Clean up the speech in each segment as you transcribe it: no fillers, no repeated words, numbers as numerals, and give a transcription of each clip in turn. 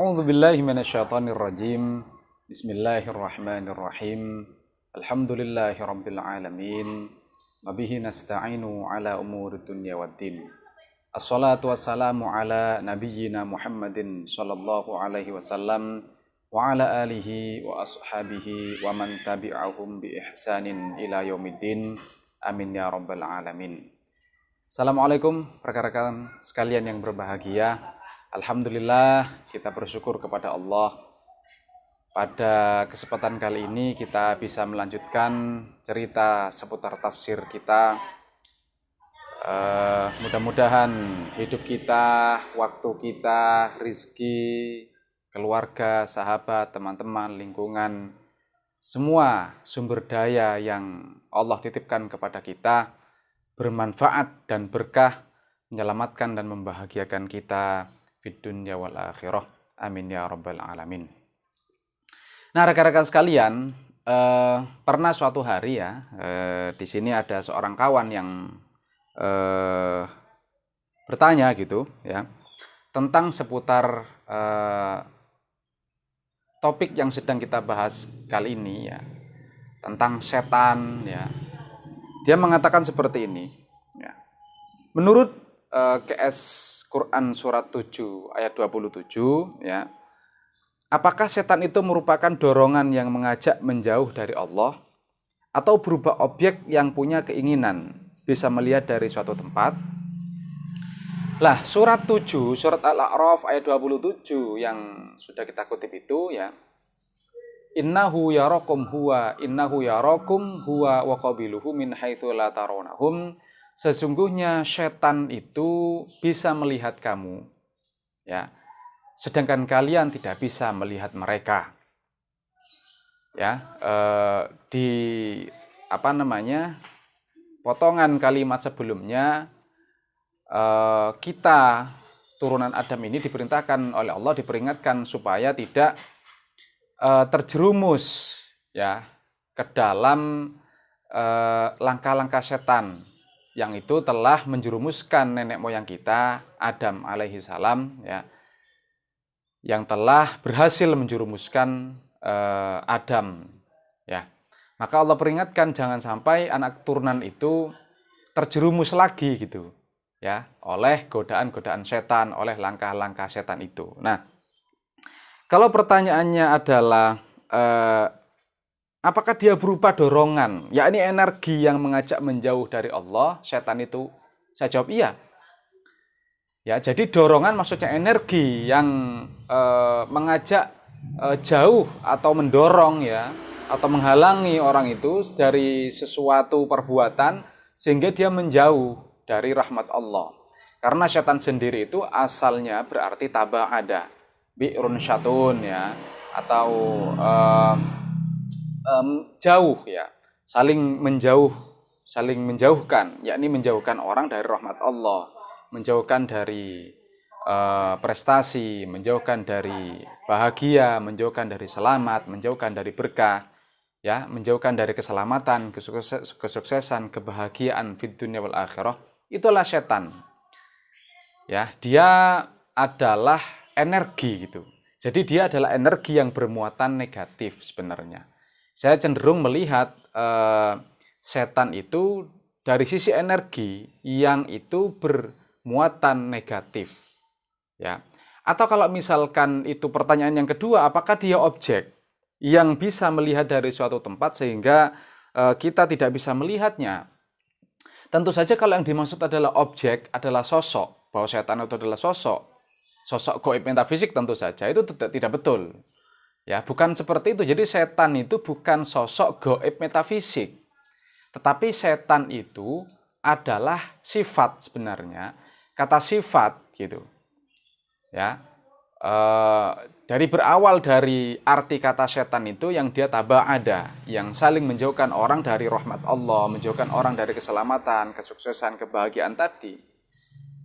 A'udzu billahi minasyaitonir rajim. Bismillahirrahmanirrahim. Alhamdulillahi rabbil alamin. Wa bihi nasta'inu ala umuri dunya waddin. Assalatu wassalamu ala nabiyyina Muhammadin sallallahu alaihi wasallam wa ala alihi wa ashabihi wa man tabi'ahum bi ihsanin ila yaumiddin. Amin ya rabbal alamin. Assalamualaikum rekan-rekan sekalian yang berbahagia. Alhamdulillah kita bersyukur kepada Allah. Pada kesempatan kali ini kita bisa melanjutkan cerita seputar tafsir kita. Mudah-mudahan hidup kita, waktu kita, rizki, keluarga, sahabat, teman-teman, lingkungan, semua sumber daya yang Allah titipkan kepada kita bermanfaat dan berkah, menyelamatkan dan membahagiakan kita fid dunya wal akhirah. Amin ya rabbal alamin. Nah, rekan-rekan sekalian, pernah suatu hari ya, di sini ada seorang kawan yang bertanya gitu ya, tentang seputar topik yang sedang kita bahas kali ini ya, tentang setan ya. Dia mengatakan seperti ini ya. Menurut QS Quran surat 7 ayat 27 ya. Apakah setan itu merupakan dorongan yang mengajak menjauh dari Allah atau berupa objek yang punya keinginan bisa melihat dari suatu tempat? Lah, surat 7 surat Al-A'raf ayat 27 yang sudah kita kutip itu ya. Innahu yarakum huwa wa qabiluhu min haitsu la tarawnahum. Sesungguhnya setan itu bisa melihat kamu, ya, sedangkan kalian tidak bisa melihat mereka. Ya, di potongan kalimat sebelumnya kita turunan Adam ini diperintahkan oleh Allah, diperingatkan supaya tidak terjerumus ya ke dalam langkah-langkah setan yang itu telah menjerumuskan nenek moyang kita Adam alaihi salam ya, yang telah berhasil menjerumuskan Adam ya. Maka Allah peringatkan jangan sampai anak turunan itu terjerumus lagi gitu ya oleh godaan-godaan setan, oleh langkah-langkah setan itu. Nah, kalau pertanyaannya adalah apakah dia berupa dorongan, yakni energi yang mengajak menjauh dari Allah, setan itu? Saya jawab iya. Ya, jadi dorongan maksudnya energi yang mengajak jauh atau mendorong ya, atau menghalangi orang itu dari sesuatu perbuatan sehingga dia menjauh dari rahmat Allah. Karena setan sendiri itu asalnya berarti taba'ada, bi'run syatun ya, atau jauh ya, saling menjauhkan, yakni menjauhkan orang dari rahmat Allah, menjauhkan dari prestasi, menjauhkan dari bahagia, menjauhkan dari selamat, menjauhkan dari berkah, ya, menjauhkan dari keselamatan, kesuksesan, kebahagiaan fid dunya wal akhirah. Itulah setan. Ya, dia adalah energi gitu. Jadi dia adalah energi yang bermuatan negatif sebenarnya. Saya cenderung melihat setan itu dari sisi energi yang itu bermuatan negatif. Ya. Atau kalau misalkan itu pertanyaan yang kedua, apakah dia objek yang bisa melihat dari suatu tempat sehingga kita tidak bisa melihatnya? Tentu saja kalau yang dimaksud adalah objek, adalah sosok, bahwa setan itu adalah sosok gaib metafisik, tentu saja itu tidak betul. Ya, bukan seperti itu. Jadi setan itu bukan sosok gaib metafisik. Tetapi setan itu adalah sifat sebenarnya. Kata sifat gitu. Ya. Dari berawal dari arti kata setan itu yang dia taba'ada, yang saling menjauhkan orang dari rahmat Allah, menjauhkan orang dari keselamatan, kesuksesan, kebahagiaan tadi.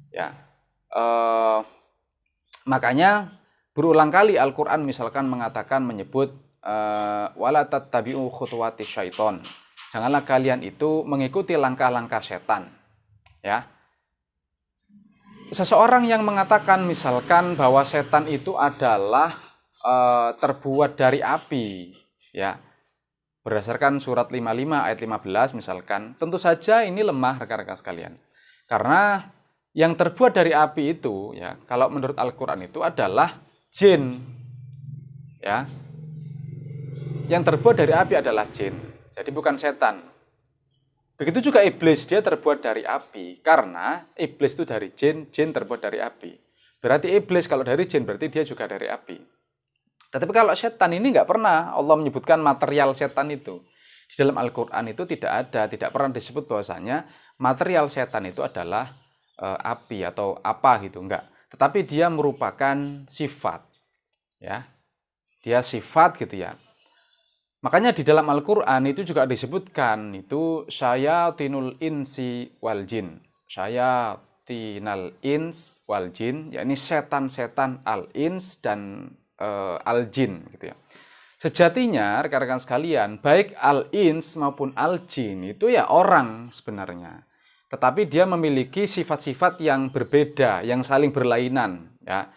Ya. Makanya berulang kali Al-Quran misalkan menyebut wala tattabi'u khutuwati syaiton. Janganlah kalian itu mengikuti langkah-langkah setan. Ya. seseorang yang mengatakan misalkan bahwa setan itu adalah terbuat dari api, ya, berdasarkan surat 55 ayat 15 misalkan, tentu saja ini lemah rekan-rekan sekalian. Karena yang terbuat dari api itu, ya, kalau menurut Al-Qur'an itu adalah jin. Ya. Yang terbuat dari api adalah jin. Jadi bukan setan. Begitu juga iblis, dia terbuat dari api. Karena iblis itu dari jin, jin terbuat dari api. Berarti iblis kalau dari jin, berarti dia juga dari api. Tetapi kalau setan ini nggak pernah Allah menyebutkan material setan itu. Di dalam Al-Quran itu tidak ada, tidak pernah disebut bahwasanya material setan itu adalah api atau apa gitu, enggak. Tetapi dia merupakan sifat, ya. Dia sifat gitu ya. Makanya di dalam Al-Quran itu juga disebutkan itu syayatinul insi wal jin. Syayatinal ins wal jin, yakni setan-setan al-ins dan al-jin gitu ya. Sejatinya rekan-rekan sekalian, baik al-ins maupun al-jin itu ya orang sebenarnya. Tetapi dia memiliki sifat-sifat yang berbeda, yang saling berlainan ya.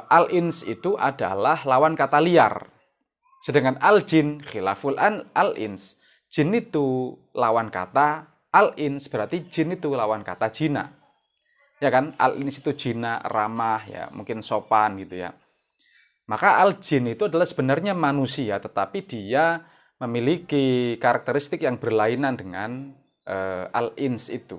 Al-ins itu adalah lawan kata liar. Sedangkan al-jin khilaful al-ins. Jin itu lawan kata al-ins, berarti jin itu lawan kata jina. Ya kan? Al-ins itu jina, ramah ya, mungkin sopan gitu ya. Maka al-jin itu adalah sebenarnya manusia, tetapi dia memiliki karakteristik yang berlainan dengan al-ins itu.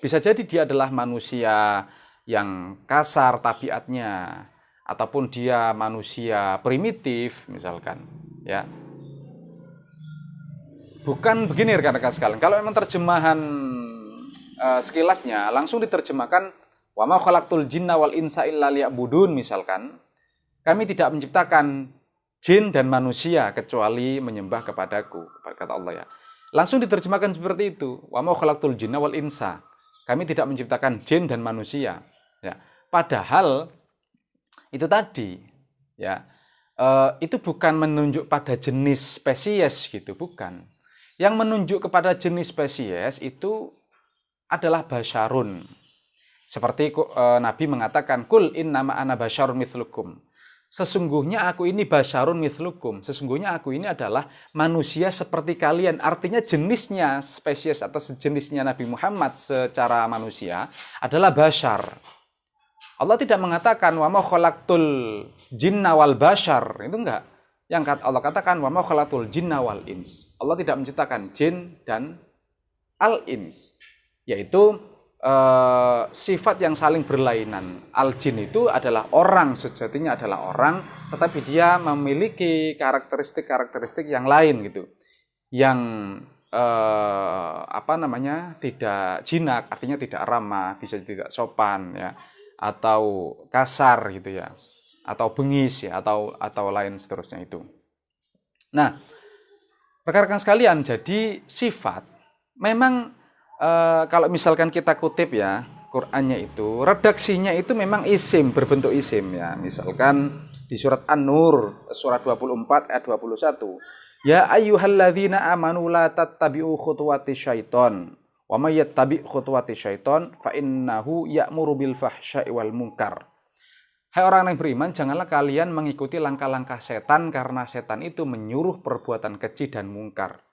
Bisa jadi dia adalah manusia yang kasar tabiatnya, ataupun dia manusia primitif misalkan. Ya, bukan begini rekan-rekan sekalian. Kalau memang terjemahan sekilasnya langsung diterjemahkan wa ma khalaqtul jinna wal insa illa liya'budun misalkan. Kami tidak menciptakan jin dan manusia kecuali menyembah kepadaku, kata Allah ya. Langsung diterjemahkan seperti itu. Wa ma khalaqtul jinna wal insa. Kami tidak menciptakan jin dan manusia. Ya. Padahal itu tadi, ya, itu bukan menunjuk pada jenis spesies gitu, bukan. Yang menunjuk kepada jenis spesies itu adalah basyarun. Seperti Nabi mengatakan, kul innama ana basyarun mithlukum. Sesungguhnya aku ini basyarun mithlukum. Sesungguhnya aku ini adalah manusia seperti kalian. Artinya jenisnya, spesies atau sejenisnya Nabi Muhammad secara manusia adalah basyar. Allah tidak mengatakan wa ma khalaqtul jinna wal basyar. Itu enggak. Yang Allah katakan wa ma khalaqtul jinna wal ins. Allah tidak menciptakan jin dan al-ins. Yaitu sifat yang saling berlainan. Al-jin itu adalah orang, sejatinya adalah orang, tetapi dia memiliki karakteristik-karakteristik yang lain gitu. Yang tidak jinak, artinya tidak ramah, bisa tidak sopan ya, atau kasar gitu ya, atau bengis ya, atau lain seterusnya itu. Nah, rekan-rekan sekalian, jadi sifat memang kalau misalkan kita kutip ya Qur'annya itu, redaksinya itu memang isim, berbentuk isim ya. Misalkan di surat An-Nur surat 24 ayat 21. Ya ayyuhalladzina amanu la tattabi'u khutuwati syaiton. Wa may yattabi' khutuwati syaiton fa innahu ya'muru bil fahsya'i wal munkar. Hai orang yang beriman, janganlah kalian mengikuti langkah-langkah setan karena setan itu menyuruh perbuatan keji dan mungkar.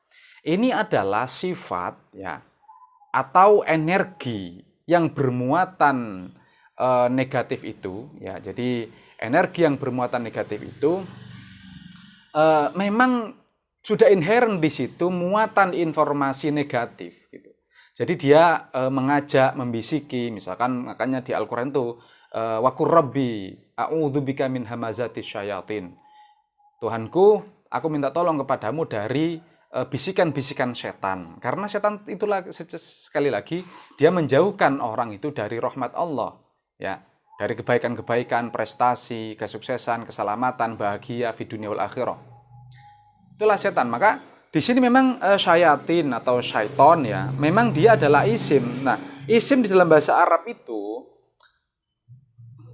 Ini adalah sifat ya, atau energi yang bermuatan negatif itu ya. Jadi energi yang bermuatan negatif itu memang sudah inherent di situ muatan informasi negatif gitu. Jadi dia mengajak, membisiki, misalkan makanya di Al-Qur'an itu wa qur rabbi a'udzubika min hamazatis syayatin. Tuhanku, aku minta tolong kepadamu dari bisikan-bisikan setan. Karena setan itulah sekali lagi dia menjauhkan orang itu dari rahmat Allah, ya, dari kebaikan-kebaikan, prestasi, kesuksesan, keselamatan, bahagia di dunia wal akhirah. Itulah setan. Maka di sini memang syayatin atau syaiton ya, memang dia adalah isim. Nah, isim di dalam bahasa Arab itu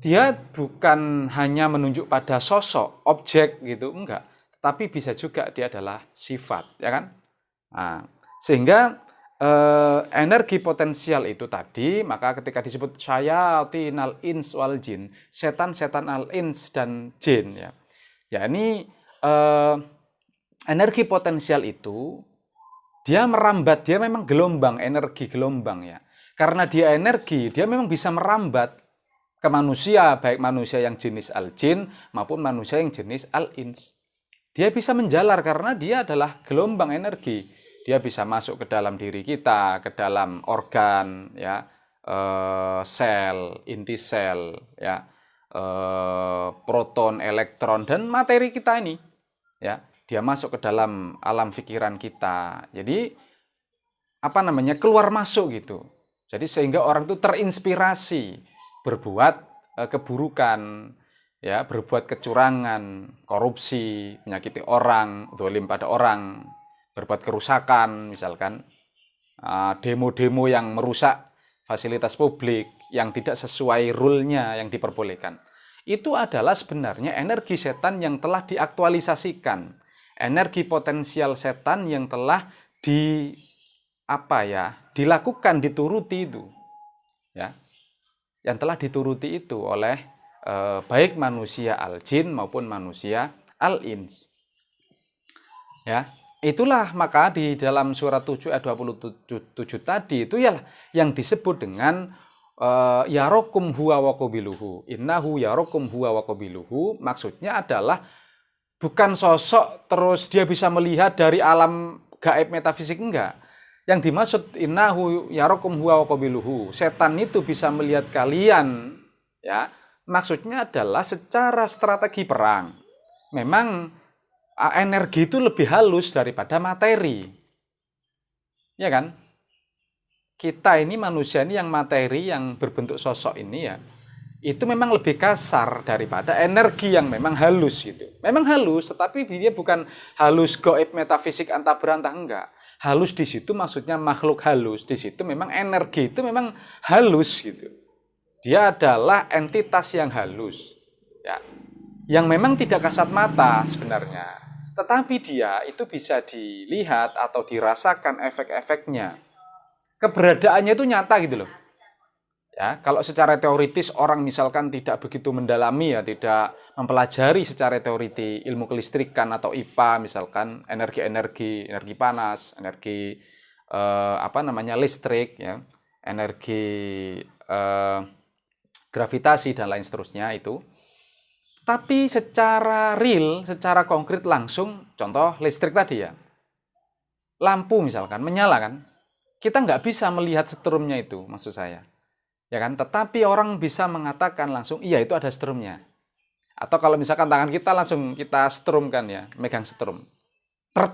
dia bukan hanya menunjuk pada sosok, objek gitu, enggak. Tapi bisa juga dia adalah sifat, ya kan? Nah, sehingga energi potensial itu tadi, maka ketika disebut syayatinal ins wal jin, setan-setan al ins dan jin, ya. Ya, ini energi potensial itu dia merambat, dia memang gelombang, energi gelombang, ya. Karena dia energi, dia memang bisa merambat ke manusia, baik manusia yang jenis al-jin maupun manusia yang jenis al-ins. Dia bisa menjalar karena dia adalah gelombang energi. Dia bisa masuk ke dalam diri kita, ke dalam organ, ya, sel, inti sel, ya, proton, elektron, dan materi kita ini, ya. Dia masuk ke dalam alam pikiran kita. Jadi keluar masuk gitu. Jadi sehingga orang itu terinspirasi berbuat keburukan, ya, berbuat kecurangan, korupsi, menyakiti orang, dolim pada orang, berbuat kerusakan, misalkan demo-demo yang merusak fasilitas publik yang tidak sesuai rule-nya yang diperbolehkan. Itu adalah sebenarnya energi setan yang telah diaktualisasikan, energi potensial setan yang telah dilakukan, dituruti itu, ya, yang telah dituruti itu oleh baik manusia al-jin maupun manusia al-ins. Ya, itulah maka di dalam surat 7 ayat 27 tadi itu ya yang disebut dengan yarokum huwa wa qabiluhu. Innahu yarokum huwa wa qabiluhu. Maksudnya adalah bukan sosok terus dia bisa melihat dari alam gaib metafisik, enggak. Yang dimaksud innahu yarokum huwa wa qabiluhu, setan itu bisa melihat kalian, ya. Maksudnya adalah secara strategi perang. Memang energi itu lebih halus daripada materi. Ya kan? Kita ini manusia ini yang materi yang berbentuk sosok ini, ya, itu memang lebih kasar daripada energi yang memang halus gitu. Memang halus, tetapi dia bukan halus gaib metafisik antah berantah, enggak. Halus di situ maksudnya makhluk halus. Di situ memang energi itu memang halus gitu. Dia adalah entitas yang halus, ya, yang memang tidak kasat mata sebenarnya. Tetapi dia itu bisa dilihat atau dirasakan efek-efeknya. Keberadaannya itu nyata gitu loh. Ya, kalau secara teoritis orang misalkan tidak begitu mendalami, ya, tidak mempelajari secara teoritis ilmu kelistrikan atau IPA misalkan, energi panas, energi listrik, ya, energi gravitasi dan lain seterusnya itu. Tapi secara real, secara konkret langsung, contoh listrik tadi, ya, lampu misalkan menyala kan, kita nggak bisa melihat setrumnya itu, maksud saya. Ya kan? Tetapi orang bisa mengatakan langsung, iya itu ada strumnya. Atau kalau misalkan tangan kita langsung kita strumkan, ya, megang strum,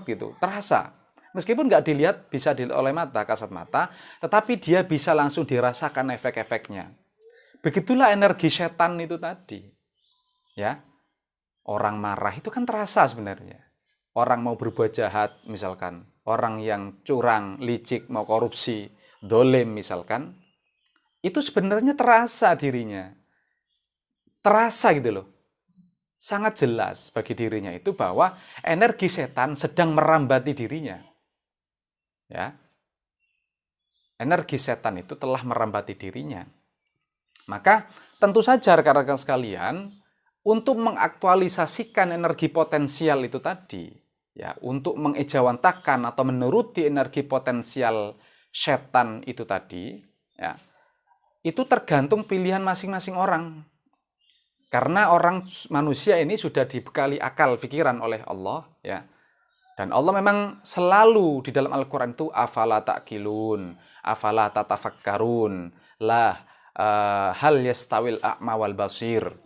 gitu, terasa. Meskipun nggak dilihat, bisa dilihat oleh mata, kasat mata, tetapi dia bisa langsung dirasakan efek-efeknya. Begitulah energi setan itu tadi. Ya, orang marah itu kan terasa sebenarnya. Orang mau berbuat jahat, misalkan, orang yang curang, licik, mau korupsi, dolim misalkan, itu sebenarnya terasa dirinya. Terasa gitu loh. Sangat jelas bagi dirinya itu bahwa energi setan sedang merambati dirinya. Ya. Energi setan itu telah merambati dirinya. Maka tentu saja rekan-rekan sekalian, untuk mengaktualisasikan energi potensial itu tadi, ya, untuk mengejawantahkan atau menuruti energi potensial setan itu tadi, ya, itu tergantung pilihan masing-masing orang. Karena manusia ini sudah dibekali akal pikiran oleh Allah, ya. Dan Allah memang selalu di dalam Al-Qur'an itu afala ta'qilun, afala tatafakkarun, hal yastawil a'ma wal basir.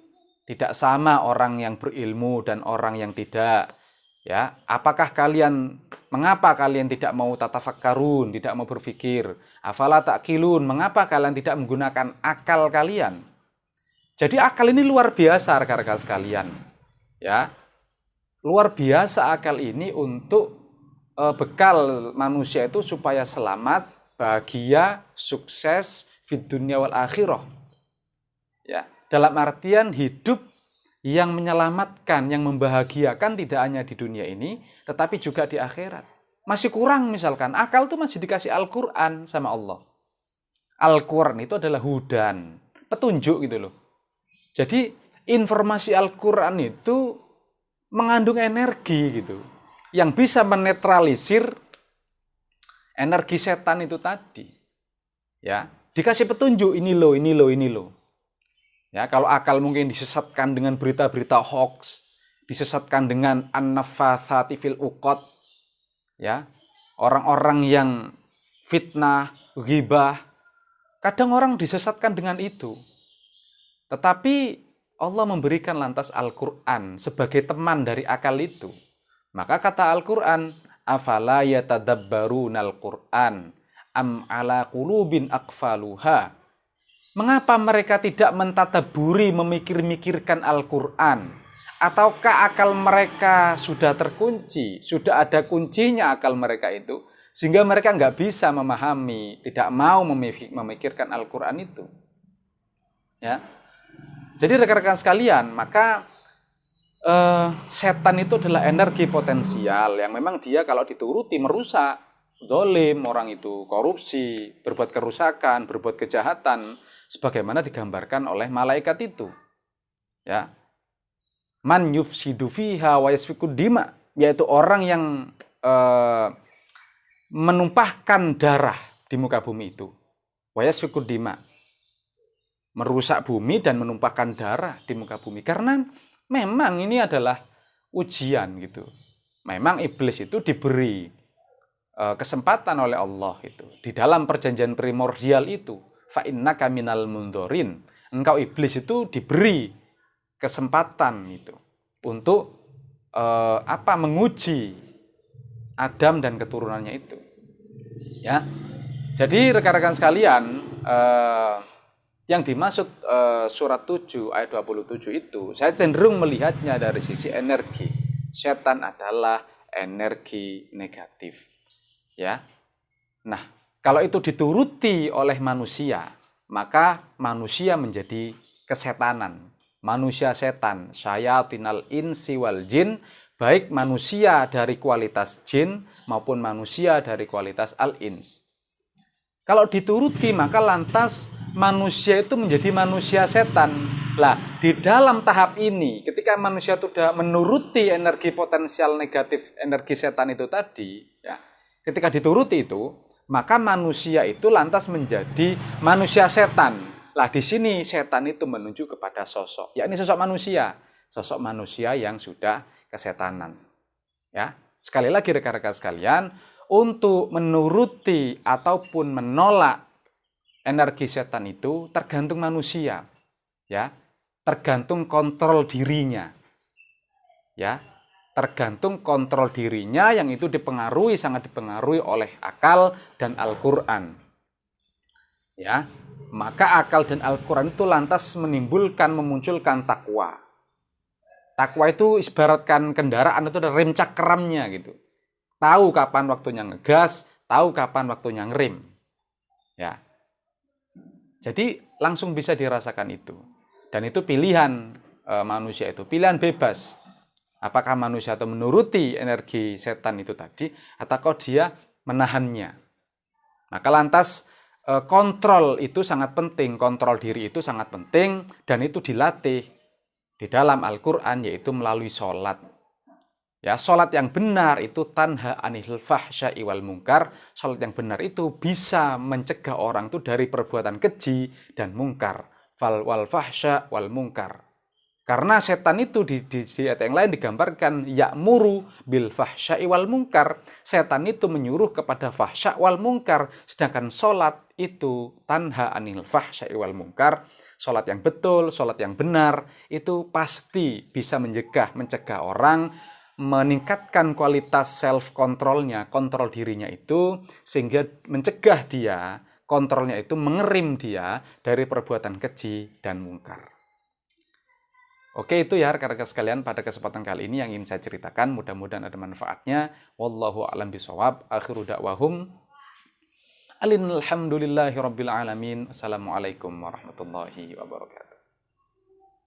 Tidak sama orang yang berilmu dan orang yang tidak. Ya, mengapa kalian tidak mau tatafakkarun, tidak mau berpikir? Afala ta'qilun, mengapa kalian tidak menggunakan akal kalian? Jadi akal ini luar biasa rekan-rekan sekalian. Ya. Luar biasa akal ini untuk bekal manusia itu supaya selamat, bahagia, sukses fid dunya wal akhirah. Ya, dalam artian hidup yang menyelamatkan, yang membahagiakan tidak hanya di dunia ini, tetapi juga di akhirat. masih kurang misalkan, akal tuh masih dikasih Al-Quran sama Allah. Al-Quran itu adalah hudan, petunjuk gitu loh. Jadi informasi Al-Quran itu mengandung energi gitu, yang bisa menetralisir energi setan itu tadi. Ya, dikasih petunjuk, ini loh, ini loh, ini loh. Ya, kalau akal mungkin disesatkan dengan berita-berita hoax, disesatkan dengan an-naffatsati fil uqad, ya, orang-orang yang fitnah, ghibah, kadang orang disesatkan dengan itu. Tetapi Allah memberikan lantas Al-Quran sebagai teman dari akal itu. Maka kata Al-Quran, afala yatadabbarunal Qur'an am ala qulubin aqfaluha. Mengapa mereka tidak mentadaburi, memikir-mikirkan Al-Quran? Ataukah akal mereka sudah terkunci, sudah ada kuncinya akal mereka itu, sehingga mereka nggak bisa memahami, tidak mau memikirkan Al-Quran itu. Ya, jadi rekan-rekan sekalian, maka setan itu adalah energi potensial yang memang dia kalau dituruti merusak, zalim, orang itu korupsi, berbuat kerusakan, berbuat kejahatan, sebagaimana digambarkan oleh malaikat itu. Ya. Man yufsidu fiha wa yasfikud dima, yaitu orang yang menumpahkan darah di muka bumi itu. Wa yasfikud dima, merusak bumi dan menumpahkan darah di muka bumi. Karena memang ini adalah ujian gitu. Memang iblis itu diberi kesempatan oleh Allah itu di dalam perjanjian primordial itu. Fa innaka minal mundorin. Engkau iblis itu diberi kesempatan itu untuk menguji Adam dan keturunannya itu. Ya. Jadi rekan-rekan sekalian, yang dimaksud surat 7 ayat 27 itu, saya cenderung melihatnya dari sisi energi. Setan adalah energi negatif. Ya. Nah, kalau itu dituruti oleh manusia, maka manusia menjadi kesetanan. Manusia setan, syayatinal insi wal jin, baik manusia dari kualitas jin maupun manusia dari kualitas al-ins. Kalau dituruti, maka lantas manusia itu menjadi manusia setan. Lah, di dalam tahap ini, ketika manusia sudah menuruti energi potensial negatif, energi setan itu tadi, ya, ketika dituruti itu, maka manusia itu lantas menjadi manusia setan. Lah di sini setan itu menuju kepada sosok, yakni sosok manusia yang sudah kesetanan. Ya, sekali lagi rekan-rekan sekalian, untuk menuruti ataupun menolak energi setan itu tergantung manusia, ya, tergantung kontrol dirinya, ya. Tergantung kontrol dirinya yang itu sangat dipengaruhi oleh akal dan Al-Quran. Ya, maka akal dan Al-Quran itu lantas memunculkan takwa. Takwa itu ibaratkan kendaraan itu ada rem cakramnya gitu. Tahu kapan waktunya ngegas, tahu kapan waktunya ngerem. Ya. Jadi langsung bisa dirasakan itu. Dan itu pilihan manusia itu, pilihan bebas. Apakah manusia itu menuruti energi setan itu tadi, atau dia menahannya. Maka lantas kontrol itu sangat penting, kontrol diri itu sangat penting, dan itu dilatih di dalam Al-Quran, yaitu melalui sholat. Ya, sholat yang benar itu tanha anil fahsya'i wal munkar. Sholat yang benar itu bisa mencegah orang itu dari perbuatan keji dan mungkar. Wal fahsya wal munkar. Karena setan itu di ayat yang lain digambarkan ya'muru bil fahsya'i wal munkar. Setan itu menyuruh kepada fahsya wal munkar. Sedangkan sholat itu tanha anil fahsya'i wal munkar. Sholat yang betul, sholat yang benar, itu pasti bisa mencegah orang, meningkatkan kualitas self-controlnya, kontrol dirinya itu, sehingga mencegah dia, kontrolnya itu mengerim dia dari perbuatan keji dan mungkar. Oke, itu ya rekan-rekan sekalian pada kesempatan kali ini yang ingin saya ceritakan. Mudah-mudahan ada manfaatnya. Wallahu a'lam bishawab. Akhiru da'wahum alhamdulillahi rabbil alamin. Assalamualaikum warahmatullahi wabarakatuh.